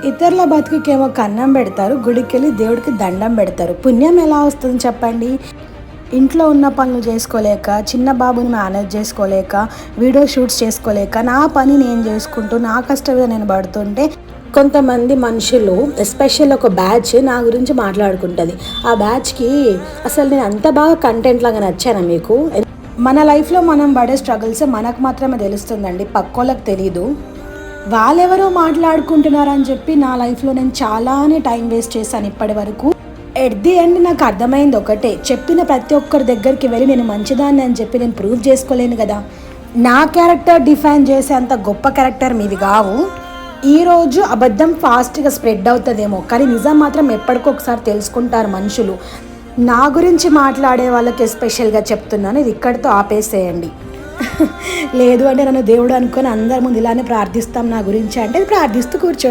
ఇతరుల బతుకుకేమో కన్నం పెడతారు, గుడికెళ్ళి దేవుడికి దండం పెడతారు. పుణ్యం ఎలా వస్తుంది చెప్పండి? ఇంట్లో ఉన్న పనులు చేసుకోలేక, చిన్న బాబుని మేనేజ్ చేసుకోలేక, వీడియో షూట్స్ చేసుకోలేక, నా పని నేను చేసుకుంటూ నా కష్టం మీద నేను పడుతుంటే కొంతమంది మనుషులు, ఎస్పెషల్ ఒక బ్యాచ్ నా గురించి మాట్లాడుకుంటుంది. ఆ బ్యాచ్కి అసలు నేను అంత బాగా కంటెంట్ లాగా నచ్చాను మీకు. మన లైఫ్లో మనం పడే స్ట్రగుల్స్ మనకు మాత్రమే తెలుస్తుందండి, పక్కోళ్ళకి తెలీదు. వాళ్ళెవరో మాట్లాడుకుంటున్నారని చెప్పి నా లైఫ్లో నేను చాలానే టైం వేస్ట్ చేశాను ఇప్పటి వరకు. ఎట్ ది ఎండ్ నాకు అర్థమైంది ఒకటే, చెప్పిన ప్రతి ఒక్కరి దగ్గరికి వెళ్ళి నేను మంచిదాన్ని అని చెప్పి నేను ప్రూవ్ చేసుకోలేను కదా. నా క్యారెక్టర్ డిఫైన్ చేసే అంత గొప్ప క్యారెక్టర్ మీది కావు. ఈరోజు అబద్ధం ఫాస్ట్గా స్ప్రెడ్ అవుతుందేమో, కానీ నిజం మాత్రం ఎప్పటికొకసారి తెలుసుకుంటారు మనుషులు. నా గురించి మాట్లాడే వాళ్ళకి ఎస్పెషల్గా చెప్తున్నాను, ఇది ఇక్కడితో ఆపేసేయండి. లేదు అంటే నన్ను దేవుడు అనుకొని అందరి ముందు ఇలానే ప్రార్థిస్తాం నా గురించి అంటే ప్రార్థిస్తూ కూర్చోండి.